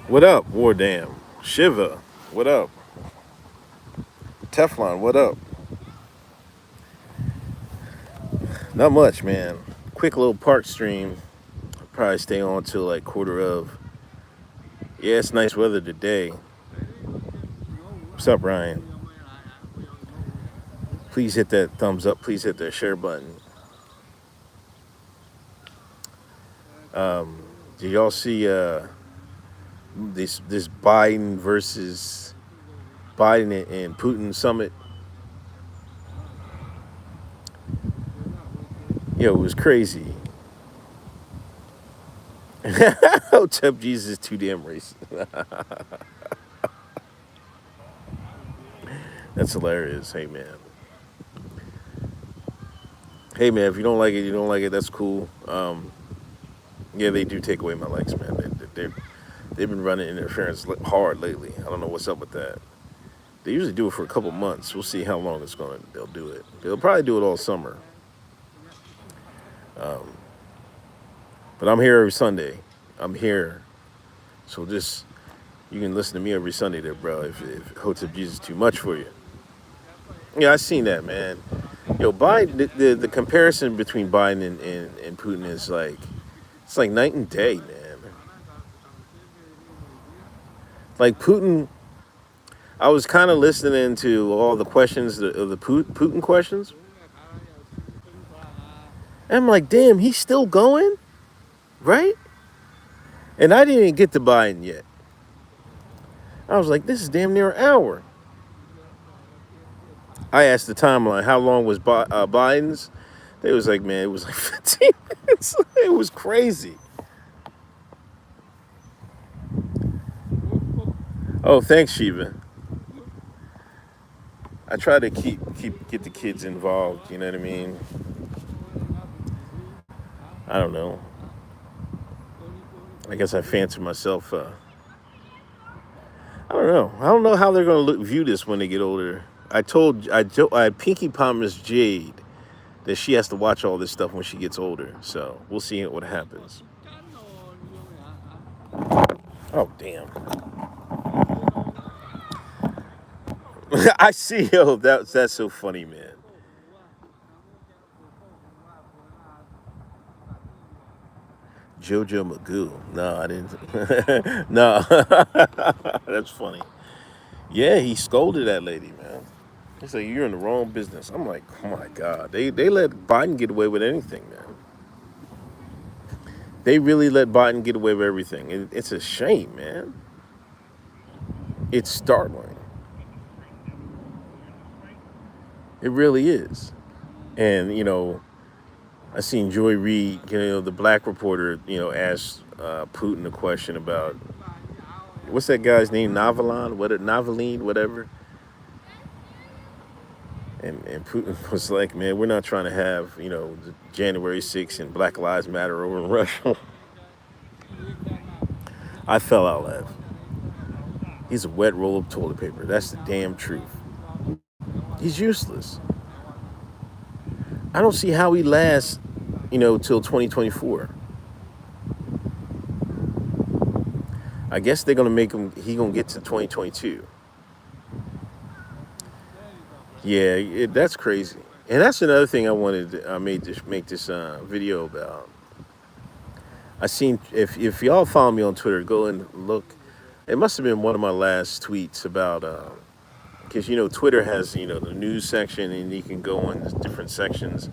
What up, War Dam? Shiva, what up? Teflon, what up? Not much, man. Quick little park stream. Probably stay on till like quarter of. Yeah, it's nice weather today. What's up, Ryan? Please hit that thumbs up. Please hit that share button. Did y'all see this Biden versus Biden and Putin summit? Yo, it was crazy. Hotep Jesus is too damn racist. That's hilarious. Hey man. Hey man, if you don't like it, you don't like it. That's cool. Yeah, they do take away my likes, man. They've been running interference hard lately. I don't know what's up with that. They usually do it for a couple months. We'll see how long they'll do it. They'll probably do it all summer. But I'm here every Sunday. I'm here, so just you can listen to me every Sunday, there, bro. If Hotep Jesus is too much for you, yeah, I seen that, man. Yo, Biden, the comparison between Biden and Putin is like it's like night and day, man. Like Putin, I was kind of listening to all the questions, the Putin questions. And I'm like, damn, he's still going, right? And I didn't even get to Biden yet. I was like, this is damn near an hour. I asked the timeline, how long was Biden's? They was like, man, it was like 15 minutes. It was crazy. Oh, thanks, Shiva. I try to get the kids involved. You know what I mean? I don't know. I guess I fancy myself. I don't know. I don't know how they're going to view this when they get older. I pinky promised Jade that she has to watch all this stuff when she gets older. So we'll see what happens. Oh damn! I see. Yo, that's so funny, man. Jojo Magoo. No, I didn't. No, that's funny. Yeah, he scolded that lady, man. He said, "You're in the wrong business." I'm like, "Oh my god, they let Biden get away with anything, man. They really let Biden get away with everything. It's a shame, man. It's startling. It really is." And I seen Joy Reid, the black reporter, asked Putin a question about what's that guy's name, Navalny, whatever. And Putin was like, man, we're not trying to have, the January 6th and Black Lives Matter over in Russia. I fell out laughing. He's a wet roll of toilet paper. That's the damn truth. He's useless. I don't see how he lasts, till 2024. I guess they're gonna make him. He gonna get to 2022. Yeah, that's crazy. And that's another thing I made this make this video about. I seen if y'all follow me on Twitter, go and look. It must have been one of my last tweets about because Twitter has the news section and you can go on different sections,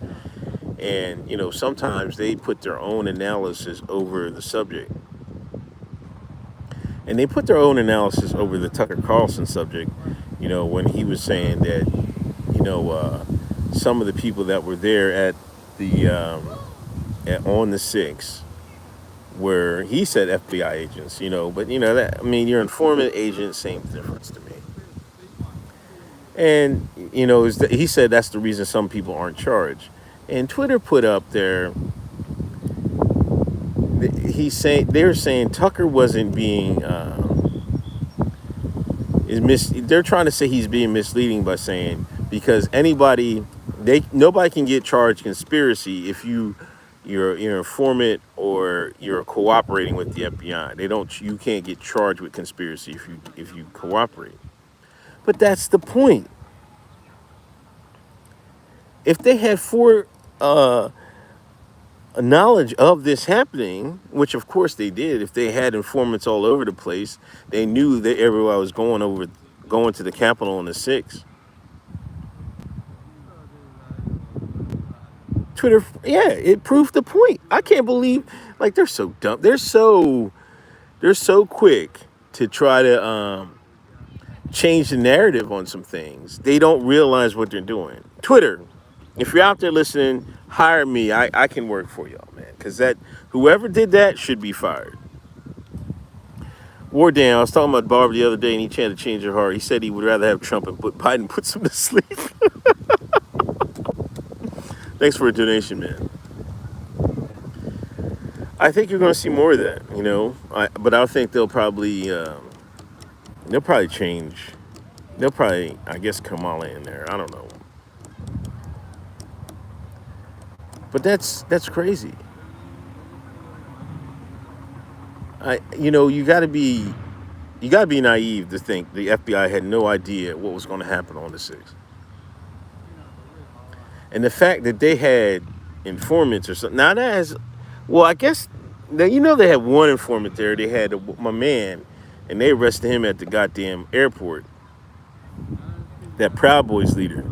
and sometimes they put their own analysis over the subject, and they put their own analysis over the Tucker Carlson subject. When he was saying that some of the people that were there at the on the 6th where he said FBI agents, but that, I mean, your informant agent, same difference to me. And he said that's the reason some people aren't charged. And Twitter put up there, they're saying Tucker wasn't being they're trying to say he's being misleading by saying because nobody can get charged conspiracy if you you're an informant or you're cooperating with the FBI. They don't you can't get charged with conspiracy if you cooperate. But that's the point. If they had four knowledge of this happening, which of course they did, if they had informants all over the place, they knew that everyone was going to the Capitol on the 6th. Twitter, yeah, it proved the point. I can't believe, like, they're so dumb. They're so quick to try to change the narrative on some things. They don't realize what they're doing. Twitter, if you're out there listening, hire me. I can work for y'all, man. Because that whoever did that should be fired. War Dan, I was talking about Barber the other day, and he tried to change her heart. He said he would rather have Trump and put Biden puts him to sleep. Thanks for a donation, man. I think you're going to see more of that, you know. But I think they'll probably change. They'll probably, I guess, Kamala in there. I don't know. But that's crazy. You got to be naive to think the FBI had no idea what was going to happen on the 6th. And the fact that they had informants or something. Now that has, well, I guess, they had one informant there. They had my man, and they arrested him at the goddamn airport, that Proud Boys leader.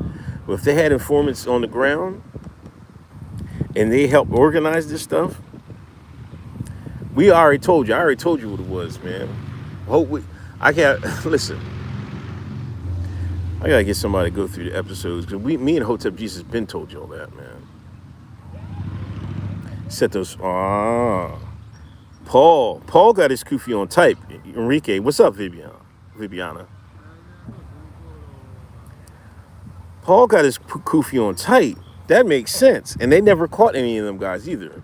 But if they had informants on the ground and they helped organize this stuff, I already told you what it was, man. I can't, listen, I gotta get somebody to go through the episodes, because me and Hotep Jesus been told you all that, man. Set those, Paul got his kufi on type. Enrique, what's up, Viviana? Paul got his kufi on tight. That makes sense. And they never caught any of them guys either.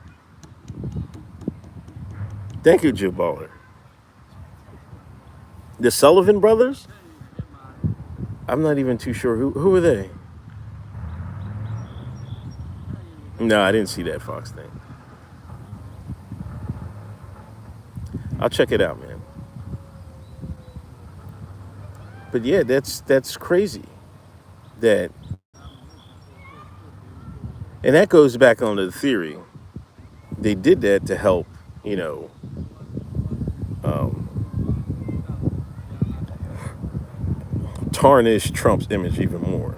Thank you, Joe Baller. The Sullivan brothers? I'm not even too sure. Who are they? No, I didn't see that Fox thing. I'll check it out, man. But yeah, that's crazy. And that goes back onto the theory. They did that to help, tarnish Trump's image even more.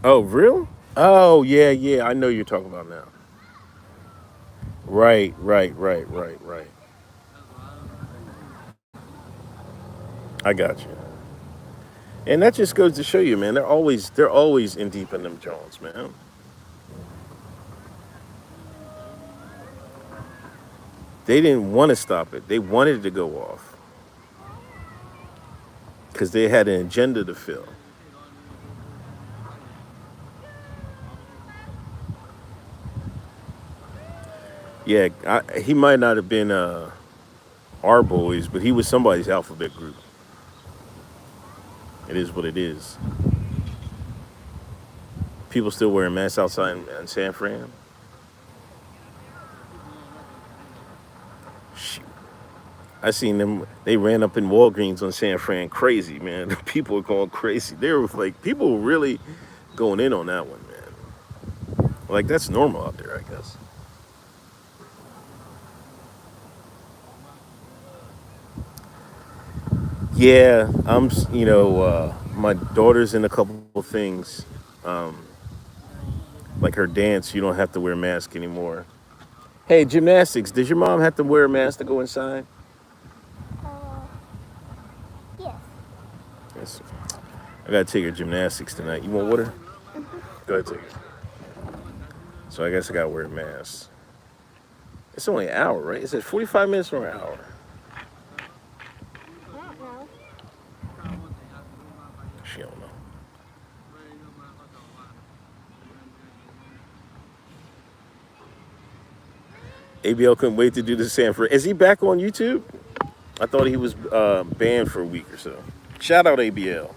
Oh, real? Oh, yeah. I know you're talking about now. Right. I got you. And that just goes to show you, man. They're always in deep in them Jones, man. They didn't want to stop it. They wanted it to go off because they had an agenda to fill. Yeah, he might not have been our boys, but he was somebody's alphabet group. It is what it is. People still wearing masks outside in San Fran. Shoot. I seen them. They ran up in Walgreens on San Fran, crazy, man. People were going crazy. They were like, people were really going in on that one, man. Like, that's normal out there, I guess. Yeah, my daughter's in a couple of things. Um, like her dance, you don't have to wear a mask anymore. Hey, gymnastics, does your mom have to wear a mask to go inside? Uh, yes. Yes. I gotta take her gymnastics tonight. You want water? Go ahead, take it. So I guess I gotta wear a mask. It's only an hour, right? Is it 45 minutes or an hour? I don't know. She don't know. ABL couldn't wait to do the San Fran. Is he back on YouTube? I thought he was banned for a week or so. Shout out ABL.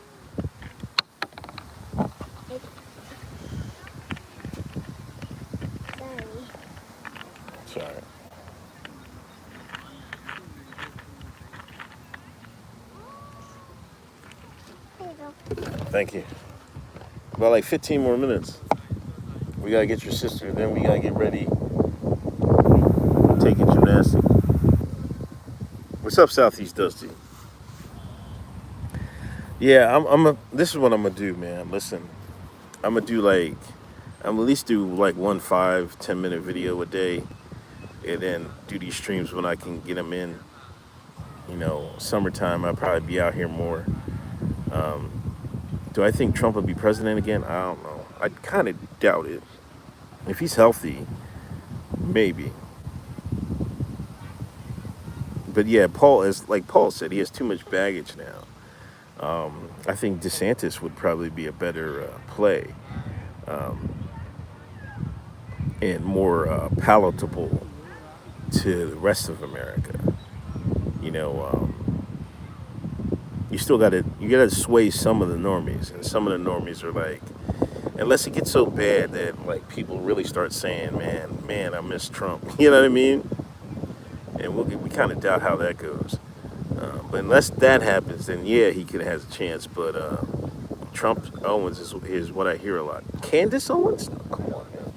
Thank you. About like 15 more minutes. We gotta get your sister, then we gotta get ready, take it gymnastics. What's up, Southeast Dusty? Yeah, this is what I'm gonna do, man. Listen, I'm gonna do like, I'm at least do like one 5-10 minute video a day, and then do these streams when I can get them in. Summertime, I'll probably be out here more. Um, do I think Trump will be president again? I don't know. I kind of doubt it. If he's healthy, maybe. But yeah, Paul is like Paul said, he has too much baggage now. I think DeSantis would probably be a better play, um, and more palatable to the rest of America. You know, you gotta sway some of the normies, and some of the normies are like, unless it gets so bad that like people really start saying, man, I miss Trump. You know what I mean? And we kind of doubt how that goes. But unless that happens, then yeah, he could has a chance. But Trump Owens is what I hear a lot. Candace Owens? No, come on, man.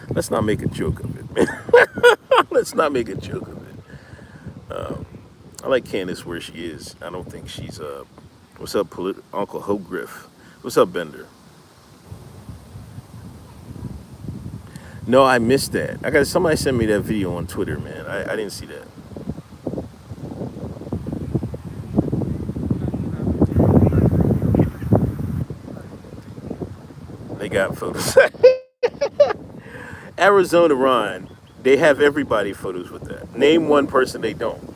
Let's not make a joke of it, man. Let's not make a joke of it. Um, I like Candace where she is. I don't think she's what's up, Uncle Ho Griff? What's up, Bender? No, I missed that. I got somebody sent me that video on Twitter, man. I didn't see that. They got photos. Arizona Ron, they have everybody photos with that. Name one person they don't.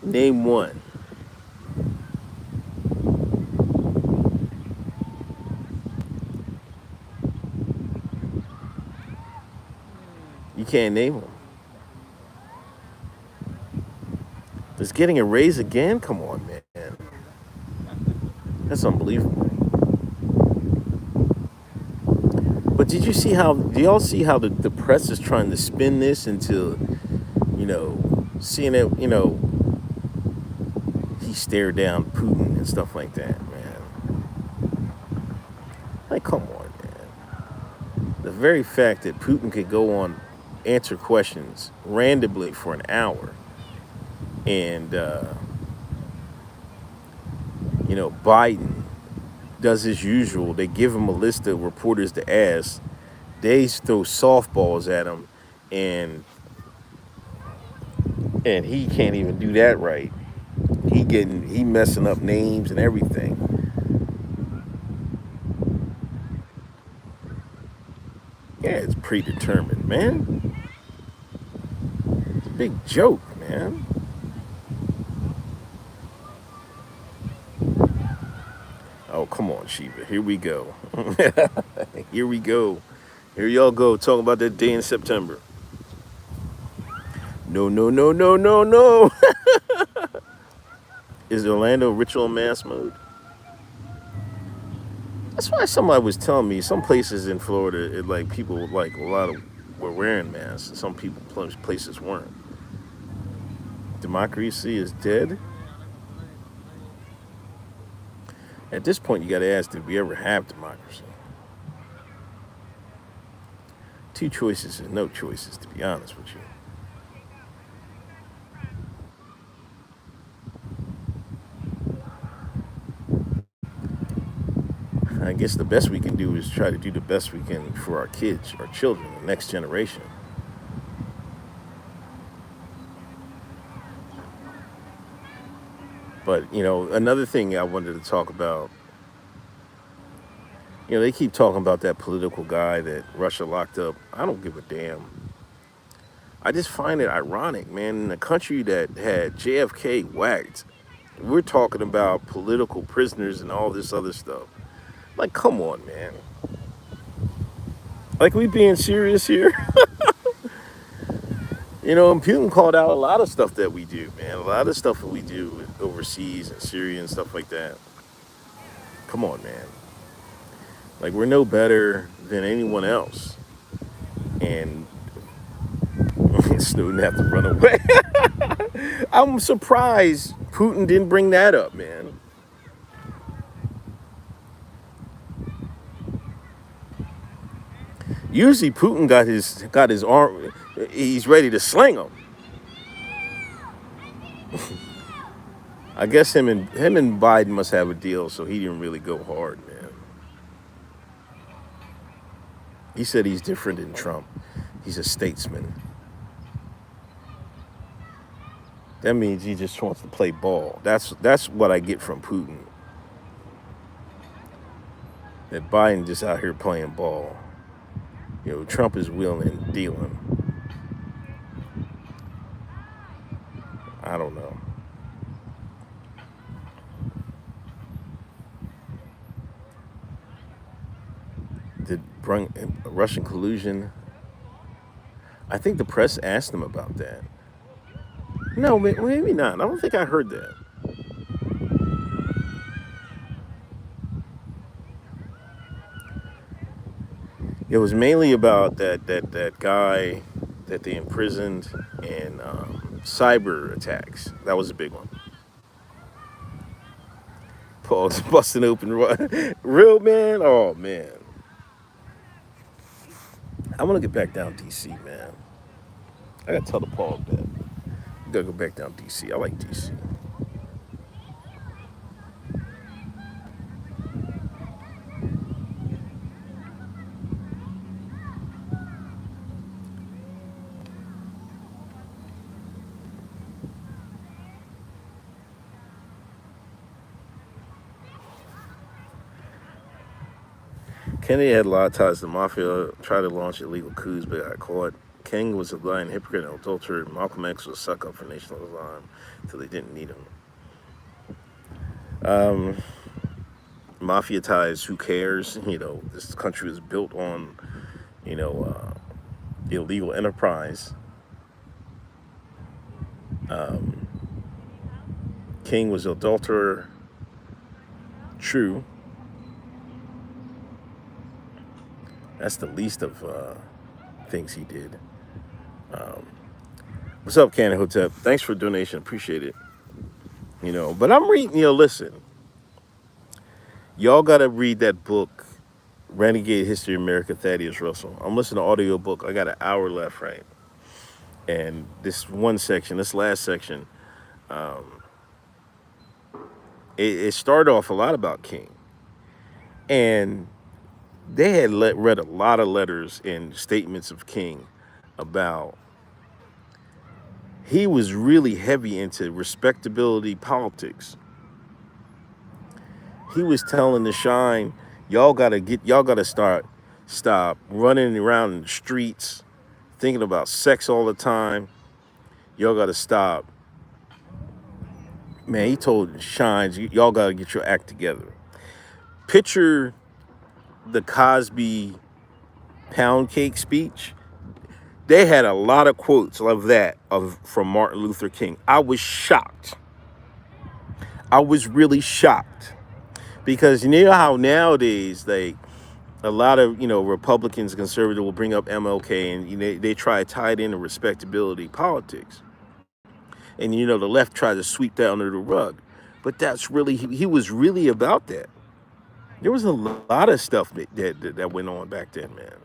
Name one. You can't name them. Is getting a raise again? Come on, man. That's unbelievable. But did you see how? Do y'all see how the press is trying to spin this into, seeing it, he stared down Putin and stuff like that, man. Like, come on, man. The very fact that Putin could go on, answer questions randomly for an hour, and Biden does his usual. They give him a list of reporters to ask. They throw softballs at him, and he can't even do that right. He messing up names and everything. Yeah, it's predetermined, man. It's a big joke, man. Oh, come on, Shiva. Here we go. Here we go. Here y'all go talking about that day in September. No, no, no, no, no, no. Is Orlando ritual mass mode? That's why somebody was telling me some places in Florida, like people like a lot of were wearing masks, and some places weren't. Democracy is dead. At this point, you got to ask, did we ever have democracy? Two choices and no choices, to be honest with you. I guess the best we can do is try to do the best we can for our kids, our children, the next generation. But, another thing I wanted to talk about, they keep talking about that political guy that Russia locked up. I don't give a damn. I just find it ironic, man, in a country that had JFK whacked, we're talking about political prisoners and all this other stuff. Like, come on, man. Like, we being serious here? And Putin called out a lot of stuff that we do, man. A lot of stuff that we do overseas and Syria and stuff like that. Come on, man. Like, we're no better than anyone else. And Snowden have to run away. I'm surprised Putin didn't bring that up, man. Usually Putin got his arm. He's ready to sling him. I guess him and Biden must have a deal, so he didn't really go hard, man. He said he's different than Trump. He's a statesman. That means he just wants to play ball. That's what I get from Putin. That Biden just out here playing ball. Trump is wheeling and dealing. I don't know. Did bring Russian collusion? I think the press asked him about that. No, maybe not. I don't think I heard that. It was mainly about that guy that they imprisoned and cyber attacks. That was a big one. Paul's busting open. Real man? Oh, man. I want to get back down DC, man. I got to tell the Paul that. I got to go back down DC. I like DC. Kennedy had a lot of ties to the mafia, tried to launch illegal coups, but got caught. King was a lying hypocrite and adulterer. Malcolm X was a suck up for National Islam until they didn't need him. Mafia ties, who cares? This country was built on, illegal enterprise. King was an adulterer. True. That's the least of things he did. What's up, Cannon Hotep? Thanks for the donation. Appreciate it. But I'm reading, listen. Y'all got to read that book, Renegade History of America, Thaddeus Russell. I'm listening to audio book. I got an hour left, right? And this last section, it started off a lot about King. And they had read a lot of letters and statements of King about he was really heavy into respectability politics. He was telling the Shine, y'all gotta stop running around in the streets, thinking about sex all the time. Y'all gotta stop. Man, he told Shines, y'all gotta get your act together. Picture the Cosby pound cake speech. They had a lot of quotes of that from Martin Luther King. I was shocked. I was really shocked. Because you know how nowadays, like, a lot of, Republicans, conservatives will bring up MLK and they try to tie it into respectability politics. And, the left tried to sweep that under the rug. But that's really, he was really about that. There was a lot of stuff that went on back then, man.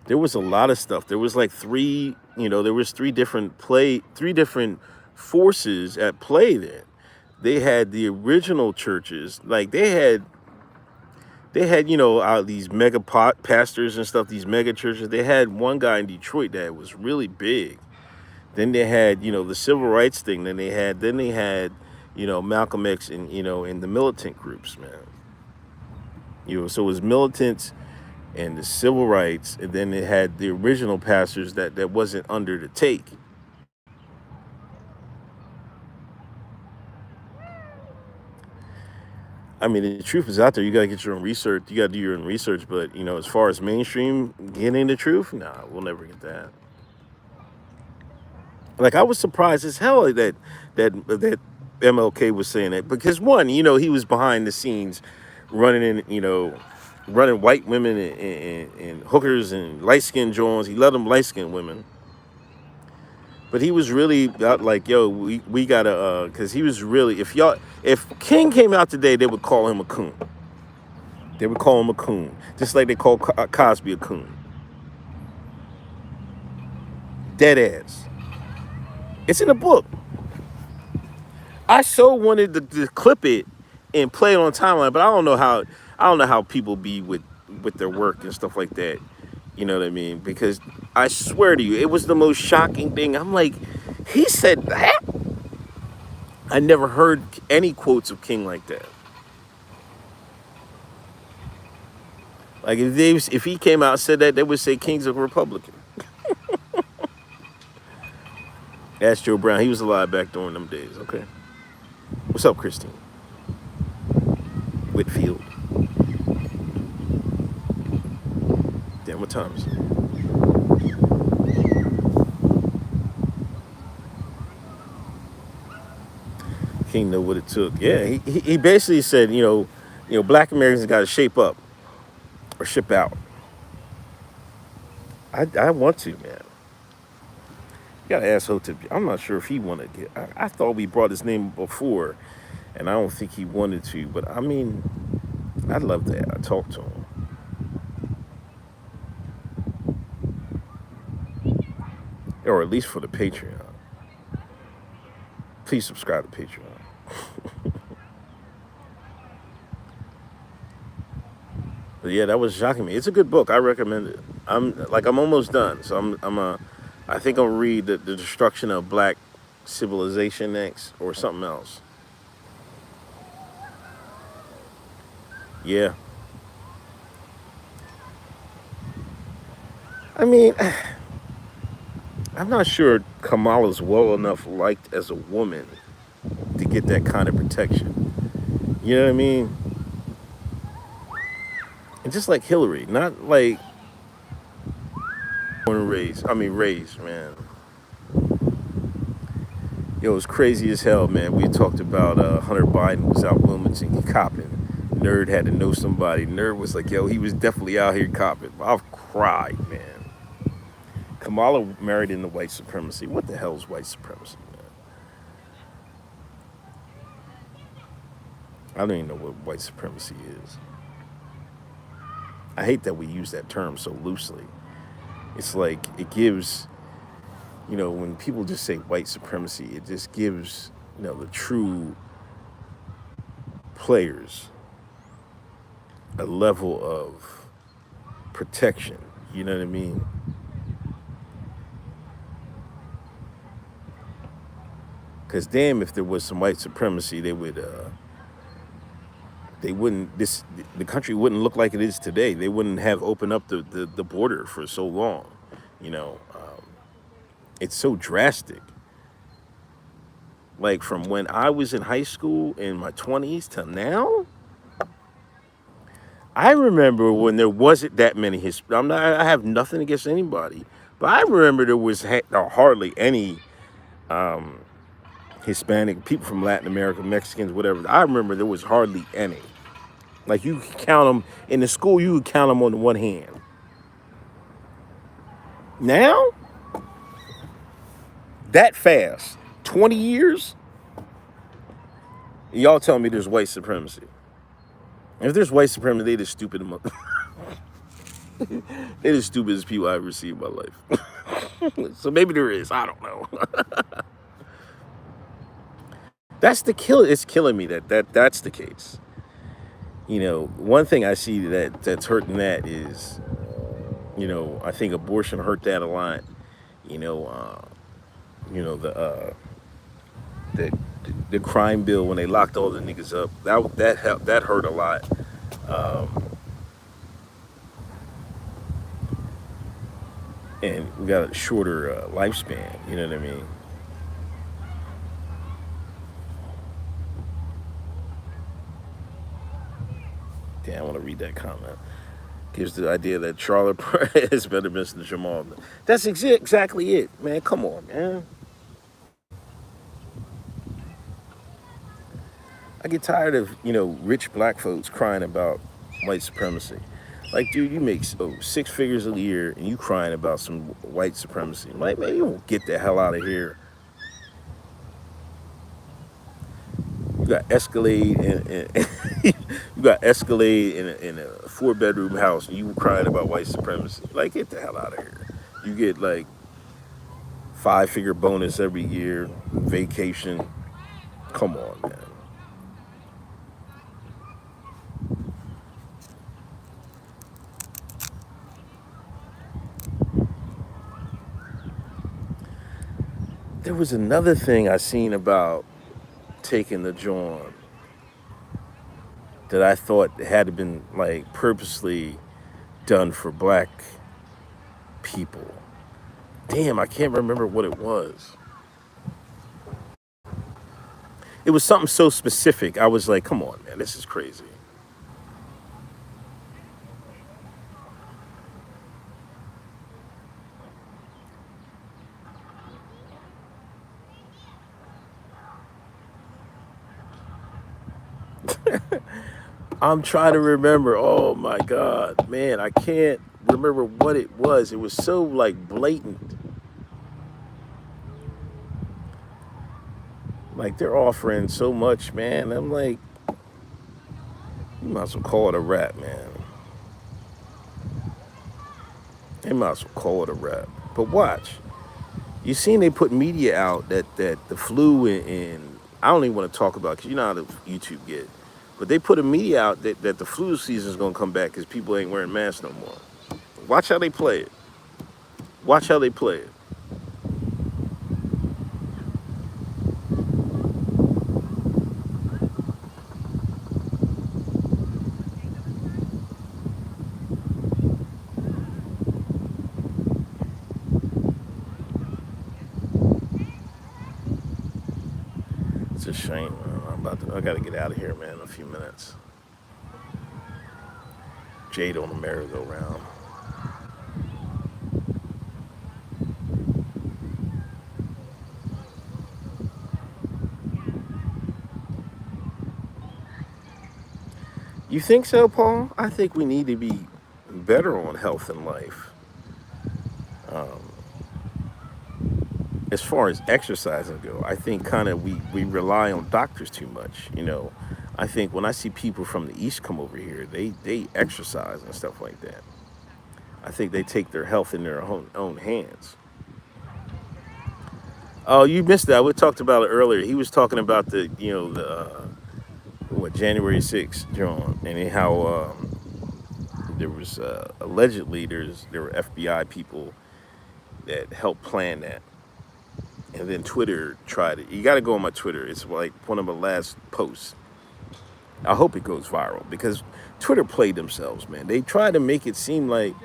There was a lot of stuff. There was like three different forces at play then. They had the original churches, like they had these mega pastors and stuff, these mega churches. They had one guy in Detroit that was really big. Then they had the civil rights thing. Then they had Malcolm X and in the militant groups, man. So it was militants and the civil rights, and then it had the original pastors that wasn't under the take. I mean, the truth is out there. You got to get your own research. You got to do your own research. But, as far as mainstream getting the truth, nah, we'll never get that. Like, I was surprised as hell that MLK was saying that. Because, one, he was behind the scenes running white women and hookers and light-skinned Jones. He loved them light-skinned women. But he was really like, yo, we gotta, cause he was really, if King came out today, they would call him a coon. They would call him a coon, just like they call Cosby a coon. Dead ass. It's in the book. I so wanted to clip it and play it on timeline, but I don't know how people be with their work and stuff like that. You know what I mean? Because I swear to you, it was the most shocking thing. I'm like, he said that. I never heard any quotes of King like that. Like if he came out and said that, they would say King's a Republican. Ask Joe Brown. He was alive back during them days. Okay. What's up, Christine? Whitfield. Damn, what time is it? King know what it took. Yeah, he basically said, black Americans got to shape up or ship out. I want to, man. You gotta ask Hotep. I'm not sure if he wanted to get. I thought we brought his name before, and I don't think he wanted to. But I mean, I'd love that. I talked to him, or at least for the Patreon. Please subscribe to Patreon. But yeah, that was shocking me. It's a good book. I recommend it. I'm almost done, so I think I'll read the Destruction of Black Civilization next, or something else. Yeah, I mean, I'm not sure Kamala's well enough liked as a woman to get that kind of protection. You know what I mean? And just like Hillary, not like born and raised. I mean, raised, man. Yo, it's crazy as hell, man. We talked about Hunter Biden was out Wilmington copping. Nerd had to know somebody. Nerd was like, yo, he was definitely out here copping. I've cried, man. Kamala married into white supremacy. What the hell is white supremacy, man? I don't even know what white supremacy is. I hate that we use that term so loosely. It's like it gives, when people just say white supremacy, it just gives, the true players a level of protection. You know what I mean? Because damn, if there was some white supremacy, they wouldn't the country wouldn't look like it is today. They wouldn't have opened up the border for so long. You know, it's so drastic. Like from when I was in high school in my 20s to now, I remember when there wasn't that many I have nothing against anybody, but I remember there was hardly any Hispanic people from Latin America, Mexicans, whatever. I remember there was hardly any. Like you could count them in the school, you could count them on one hand. Now, that fast, 20 years, y'all telling me there's white supremacy. If there's white supremacy, they the stupid they the stupidest people I've ever seen in my life. So maybe there is. I don't know. That's the kill. It's killing me that's the case. One thing I see that's hurting that is, I think abortion hurt that a lot. You know, the the crime bill when they locked all the niggas up, that helped, that hurt a lot. And we got a shorter lifespan. You know what I mean? Damn, I want to read that comment. Gives the idea that Charlotte is better than Mr. Jamal. That's exactly it, man. Come on, man. I get tired of, rich black folks crying about white supremacy. Like, dude, you make six figures a year and you crying about some white supremacy. Like, man, you won't get the hell out of here. You got Escalade and you got Escalade in a 4-bedroom house and you crying about white supremacy. Like, get the hell out of here. You get like 5-figure bonus every year, vacation. Come on, man. There was another thing I seen about taking the John that I thought had been like purposely done for black people. Damn, I can't remember what it was. It was something so specific. I was like, come on, man, this is crazy. I'm trying to remember. Oh my God, man, I can't remember what it was. It was so like blatant. Like they're offering so much, man. I'm like, you might as well call it a rap, man. They might as well call it a rap. But watch, you seen they put media out that the flu and I don't even want to talk about because you know how the YouTube get. But they put a media out that the flu season is gonna come back because people ain't wearing masks no more. Watch how they play it. Watch how they play it. It's a shame, man. I gotta get out of here, man, in a few minutes. Jade on the merry-go-round. You think so, Paul? I think we need to be better on health and life. Um, as far as exercising go, I think kind of we rely on doctors too much. You know, I think when I see people from the east come over here, they exercise and stuff like that. I think they take their health in their own hands. Oh, you missed that. We talked about it earlier. He was talking about the the what January 6th, John, and how there was allegedly there were FBI people that helped plan that. And then Twitter tried it. You got to go on my Twitter. It's like one of my last posts. I hope it goes viral because Twitter played themselves, man. They tried to make it seem like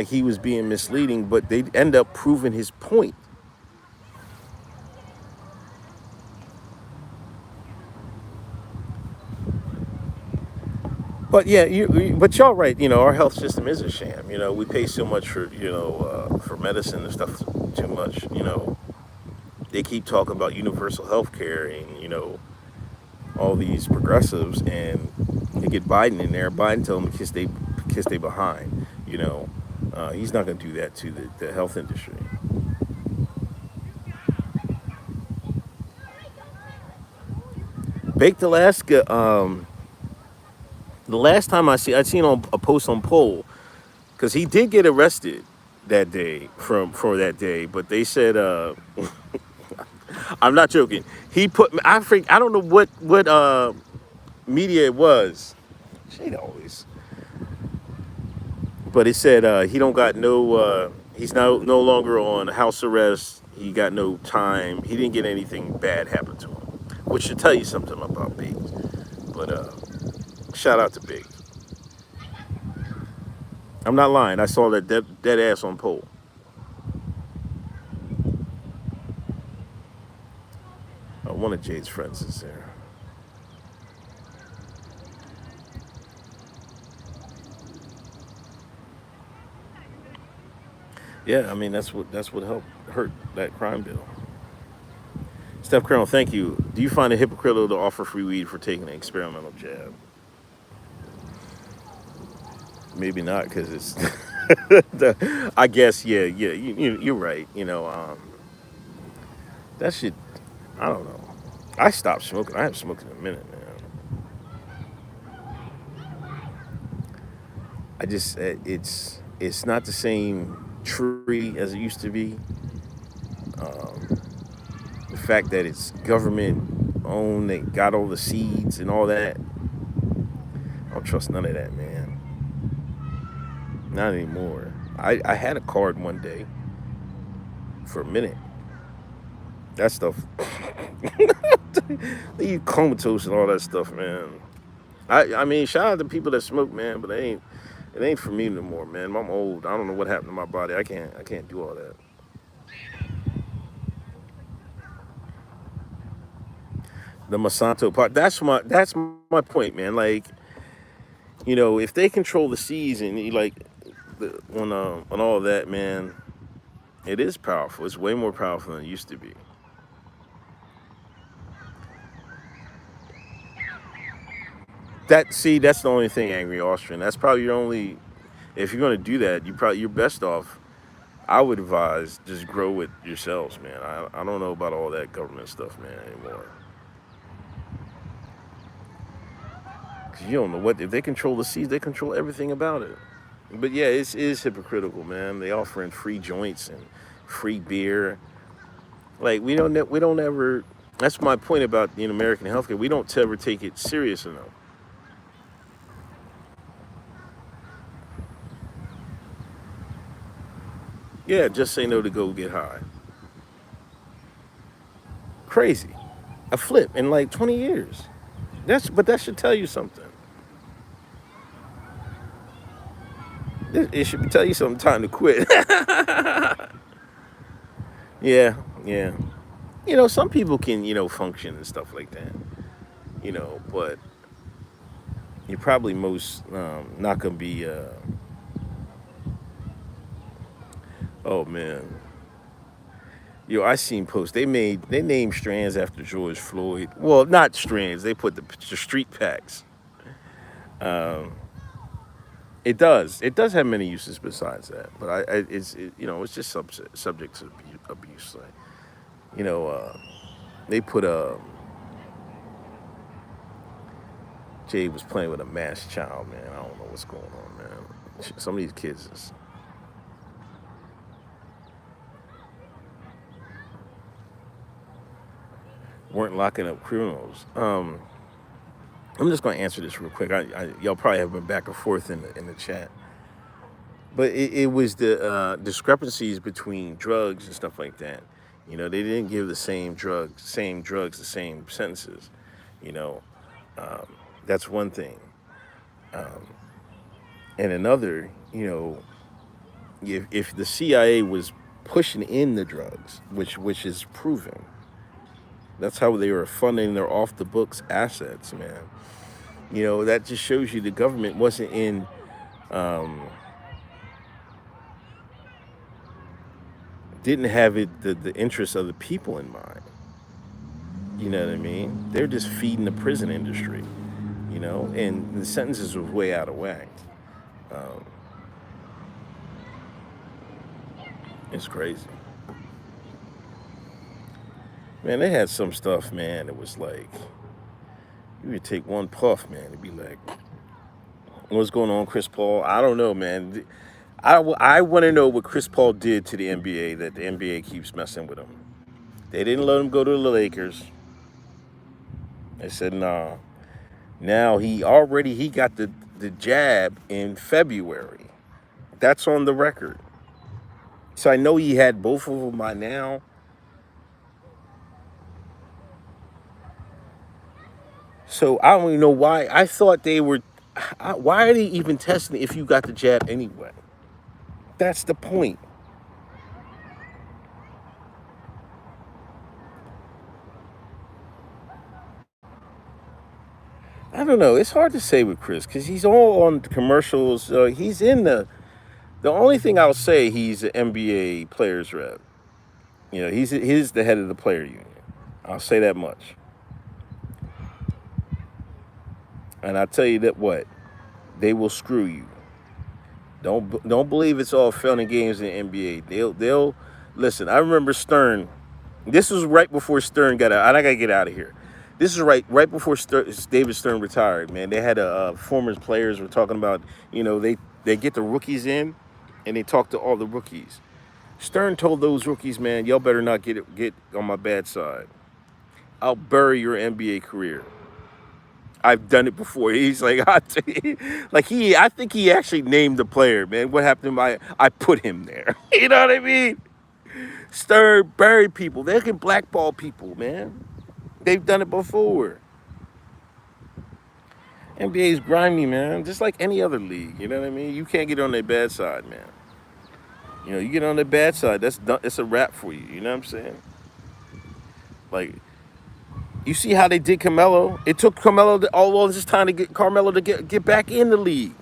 he was being misleading, but they end up proving his point. But yeah, but y'all right. You know, our health system is a sham. You know, we pay so much for for medicine and stuff too much. You know, they keep talking about universal health care and all these progressives, and they get Biden in there. Biden tell them to kiss they behind. He's not going to do that to the health industry. Baked Alaska. The last time I seen on a post on poll because he did get arrested that day for that day, but they said I'm not joking. He put I don't know what media it was. Shade always. But it said he don't got no. He's no longer on house arrest. He got no time. He didn't get anything bad happen to him, which should tell you something about Biggs. But shout out to Biggs. I'm not lying. I saw that dead ass on poll. One of Jade's friends is there. Yeah, I mean that's what helped hurt that crime bill. Steph Colonel, thank you. Do you find it hypocritical to offer free weed for taking an experimental jab? Maybe not because it's. I guess yeah. You're right. That shit. I don't know. I stopped smoking. I haven't smoked in a minute, man. I just it's not the same tree as it used to be. Um, the fact that it's government owned, they got all the seeds and all that. I don't trust none of that, man. Not anymore. I had a card one day for a minute. That stuff, you comatose and all that stuff, man. I mean, shout out to people that smoke, man, but it ain't for me no more, man. I'm old. I don't know what happened to my body. I can't do all that. The Monsanto part. That's my point, man. Like, if they control the seas and on all of that, man, it is powerful. It's way more powerful than it used to be. That's the only thing, angry Austrian. That's probably your only. If you're gonna do that, you're best off. I would advise just grow it yourselves, man. I don't know about all that government stuff, man, anymore. 'Cause you don't know what if they control the seas, they control everything about it. But yeah, it is hypocritical, man. They offering free joints and free beer. Like we don't ever. That's my point about the American healthcare. We don't ever take it serious enough. Yeah, just say no to go get high. Crazy. A flip in like 20 years. But that should tell you something. It should tell you something. Time to quit. Yeah, yeah. Some people can function and stuff like that. But you're probably most not gonna be. Oh man. I seen posts. They named strands after George Floyd. Well, not strands. They put the street packs. Um, it does have many uses besides that. But it's just subject to abuse. Like, you know, uh, they put Jay was playing with a masked child. Man, I don't know what's going on, man. Some of these kids weren't locking up criminals. I'm just going to answer this real quick. Y'all probably have been back and forth in the chat, but it was the discrepancies between drugs and stuff like that. They didn't give the same drugs, the same sentences. You know, um, that's one thing. Um, and another, if the CIA was pushing in the drugs, which is proven, that's how they were funding their off the books assets, man. That just shows you the government wasn't in um, didn't have the interests of the people in mind. You know what I mean? They're just feeding the prison industry, and the sentences was way out of whack. Um, it's crazy. Man, they had some stuff, man, it was like, you would take one puff, man, it'd be like, what's going on, Chris Paul? I don't know, man. I want to know what Chris Paul did to the NBA that the NBA keeps messing with him. They didn't let him go to the Lakers. They said, nah. Now he got the jab in February. That's on the record. So I know he had both of them by now. So I don't even know why. I thought they were. Why are they even testing if you got the jab anyway? That's the point. I don't know. It's hard to say with Chris because he's all on commercials. He's in the. The only thing I'll say, he's an NBA players rep. He's the head of the player union. I'll say that much. And I tell you that what they will screw you. Don't believe it's all fun and games in the NBA. They'll listen. I remember Stern. This was right before Stern got out. I gotta get out of here. This is right before David Stern retired. Man, they had former players were talking about. They get the rookies in, and they talk to all the rookies. Stern told those rookies, man, y'all better not get on my bad side. I'll bury your NBA career. I've done it before. He's like, I think he actually named the player, man. What happened to him? I put him there. You know what I mean? Stern buried people. They can blackball people, man. They've done it before. NBA is grimy, man. Just like any other league. You know what I mean? You can't get on their bad side, man. You get on their bad side, that's done, it's a wrap for you. You know what I'm saying? Like, you see how they did Carmelo? It took Carmelo all this time to get Carmelo to get back in the league.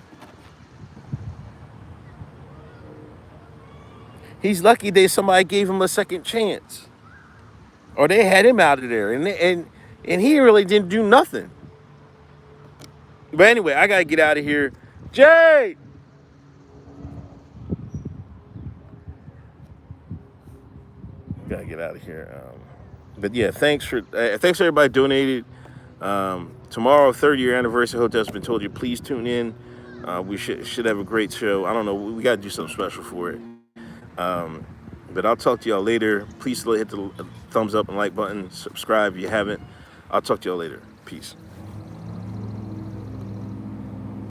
He's lucky that somebody gave him a second chance, or they had him out of there, and he really didn't do nothing. But anyway, I gotta get out of here. Jay, gotta get out of here. But yeah, thanks everybody donated. Tomorrow, 3rd-year anniversary. Hotel's been told you. Please tune in. We should have a great show. I don't know. We got to do something special for it. But I'll talk to y'all later. Please hit the thumbs up and like button. Subscribe if you haven't. I'll talk to y'all later. Peace.